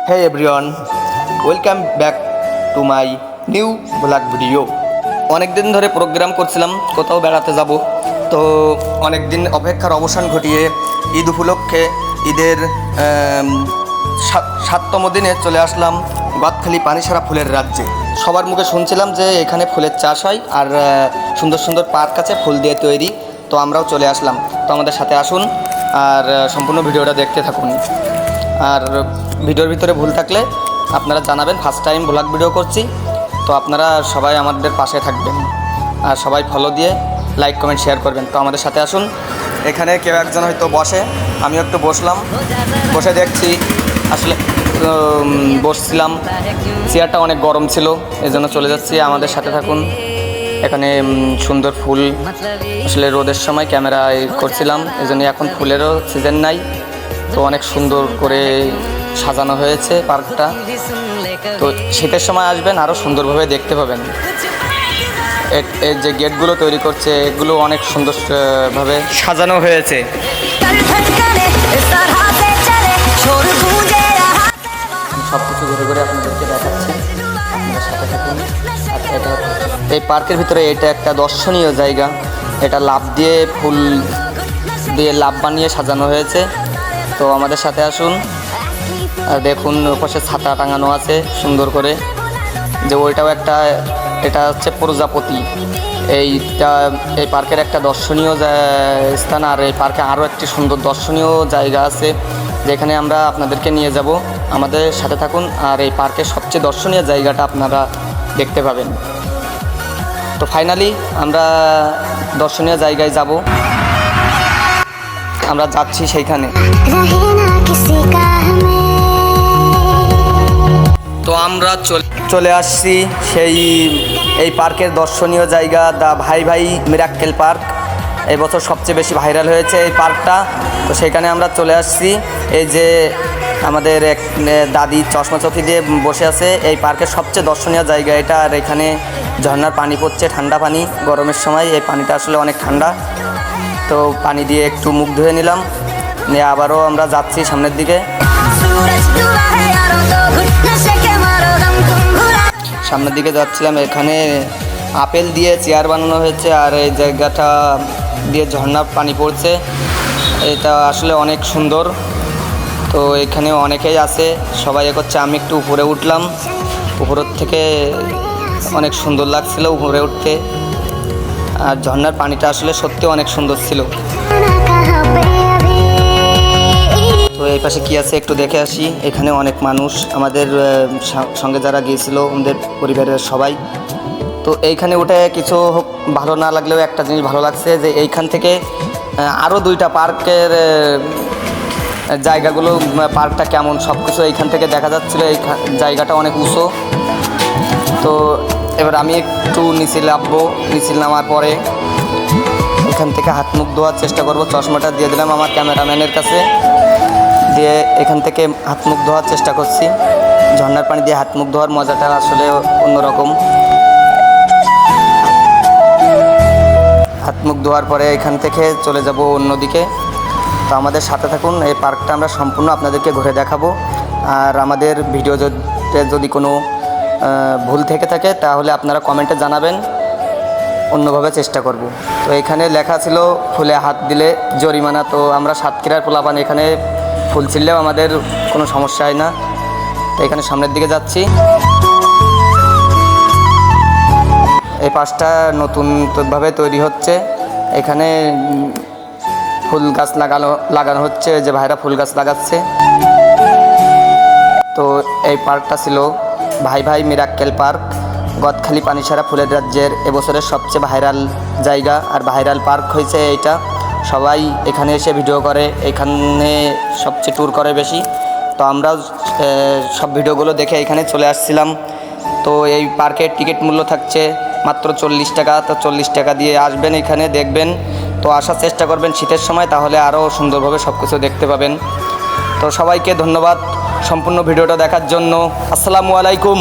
Hey everyone, welcome back to my new vlog video. অনেক দিন ধরে প্রোগ্রাম করছিলাম কোথাও বেড়াতে যাব, তো অনেক দিন অপেক্ষার অবসান ঘটিয়ে ঈদ উপলক্ষে ঈদের 7তম দিনে চলে আসলাম গদখালি পানিসারা ফুলের রাজ্যে। সবার মুখে শুনছিলাম যে এখানে ফুলের চাষ হয় আর সুন্দর সুন্দর পার্ক আছে ফুল দিয়ে তৈরি, তো আমরাও চলে আসলাম। তো আমাদের সাথে আসুন আর সম্পূর্ণ ভিডিওটা দেখতে থাকুন। আর ভিডিওর ভিতরে ভুল থাকলে আপনারা জানাবেন, ফার্স্ট টাইম ব্লগ ভিডিও করছি, তো আপনারা সবাই আমাদের পাশে থাকবেন আর সবাই ফলো দিয়ে লাইক কমেন্ট শেয়ার করবেন। তো আমাদের সাথে আসুন। এখানে কেউ একজন হয়তো বসে, আমিও একটু বসলাম, বসে দেখছি আসলে বসছিলাম, চেয়ারটা অনেক গরম ছিল, এই জন্য চলে যাচ্ছি। আমাদের সাথে থাকুন। এখানে সুন্দর ফুল, আসলে রোদের সময় ক্যামেরায় করছিলাম, এই জন্য এখন ফুলেরও সিজন নাই, তো অনেক সুন্দর করে সাজানো হয়েছে পার্কটা। তো শীতের সময় আসবেন, আরও সুন্দরভাবে দেখতে পাবেন। এর যে গেটগুলো তৈরি করছে এগুলো অনেক সুন্দরভাবে সাজানো হয়েছে। সব কিছু ঘুরে ঘুরে আপনাদেরকে দেখাচ্ছি, আপনাদের সাথে থাকুন। আর এটা এই পার্কের ভিতরে এটা একটা দর্শনীয় জায়গা, এটা লাভ দিয়ে ফুল দিয়ে লাভ বানিয়ে সাজানো হয়েছে। তো আমাদের সাথে আসুন আর দেখুন, পাশে ছাতা টাঙানো আছে সুন্দর করে, যে ওইটাও একটা, এটা হচ্ছে প্রজাপতি। এই পার্কের একটা দর্শনীয় স্থান। আর এই পার্কে আরও একটি সুন্দর দর্শনীয় জায়গা আছে, যেখানে আমরা আপনাদেরকে নিয়ে যাব। আমাদের সাথে থাকুন আর এই পার্কের সবচেয়ে দর্শনীয় জায়গাটা আপনারা দেখতে পাবেন। তো ফাইনালি আমরা দর্শনীয় জায়গায় যাব, আমরা যাচ্ছি সেইখানে। তো আমরা চলে আসছি এই পার্কের দর্শনীয় জায়গা, দ্য ভাই ভাই মিরাক্কেল পার্ক। এই বছর সবচেয়ে বেশি ভাইরাল হয়েছে এই পার্কটা, তো সেখানে আমরা চলে আসছি। এই যে আমাদের এক দাদি চশমা চোখি দিয়ে বসে আছে, এই পার্কের সবচেয়ে দর্শনীয় জায়গা এটা। আর এখানে ঝর্ণার পানি পড়ছে, ঠান্ডা পানি, গরমের সময় এই পানিটা আসলে অনেক ঠান্ডা। তো পানি দিয়ে একটু মুখ ধুয়ে নিলাম, নিয়ে আবারও আমরা যাচ্ছি সামনের দিকে। সামনের দিকে যাচ্ছিলাম, এখানে আপেল দিয়ে চেয়ার বানানো হয়েছে আর এই জায়গাটা দিয়ে ঝর্ণার পানি পড়ছে, এটা আসলে অনেক সুন্দর। তো এখানে অনেকেই আছে, সবাই করছে, আমি একটু উপরে উঠলাম, উপরের থেকে অনেক সুন্দর লাগছিল উপরে উঠতে। আর ঝর্ণার পানিটা আসলে সত্যি অনেক সুন্দর ছিল। তো এই পাশে কি আছে একটু দেখে আসি। এখানে অনেক মানুষ, আমাদের সঙ্গে যারা গিয়েছিল আমাদের পরিবারের সবাই। তো এইখানে উঠে কিছু ভালো না লাগলেও একটা জিনিস ভালো লাগছে, যে এইখান থেকে আরও 2টা পার্কের জায়গাগুলো, পার্কটা কেমন সব কিছু এইখান থেকে দেখা যাচ্ছিলো। এই জায়গাটা অনেক উঁচু। তো এবার আমি একটু নিচে নামবো, নিচে নামার পরে এখান থেকে হাত মুখ ধোয়ার চেষ্টা করব। চশমাটা দিয়ে দিলাম আমার ক্যামেরাম্যানের কাছে, দিয়ে এখান থেকে হাত মুখ ধোয়ার চেষ্টা করছি। ঝর্ণার পানি দিয়ে হাত মুখ ধোয়ার মজাটা আসলে অন্যরকম। হাত মুখ ধোয়ার পরে এখান থেকে চলে যাব অন্যদিকে। তো আমাদের সাথে থাকুন, এই পার্কটা আমরা সম্পূর্ণ আপনাদেরকে ঘুরে দেখাবো। আর আমাদের ভিডিওতে যদি কোনো ভুল থেকে থাকে তাহলে আপনারা কমেন্টে জানাবেন, অন্যভাবে চেষ্টা করব। তো এখানে লেখা ছিল ফুলে হাত দিলে জরিমানা। তো আমরা সাতক্ষীরার পোলাপান, এখানে ফুল ছিললেও আমাদের কোনো সমস্যা হয় না। তো এখানে সামনের দিকে যাচ্ছি। এই পাশটা নতুনভাবে তৈরি হচ্ছে, এখানে ফুল গাছ লাগানো হচ্ছে, যে ভাইরা ফুল গাছ লাগাচ্ছে। তো এই পার্কটা ছিল ভাই ভাই মিরাক্কেল পার্ক, গদখালি পানিসারা ফুলের রাজ্যের এবছরের সবচেয়ে ভাইরাল জায়গা আর ভাইরাল পার্ক হয়েছে এইটা। সবাই এখানে এসে ভিডিও করে, এখানে সবচেয়ে ট্যুর করে বেশি। তো আমরাও সব ভিডিওগুলো দেখে এখানে চলে আসছিলাম। তো এই পার্কের টিকিট মূল্য থাকছে মাত্র 40 টাকা। তো 40 টাকা দিয়ে আসবেন, এখানে দেখবেন। তো আসার চেষ্টা করবেন শীতের সময়, তাহলে আরও সুন্দরভাবে সব কিছু দেখতে পাবেন। তো সবাইকে ধন্যবাদ সম্পূর্ণ ভিডিওটা দেখার জন্য। আসসালামু আলাইকুম।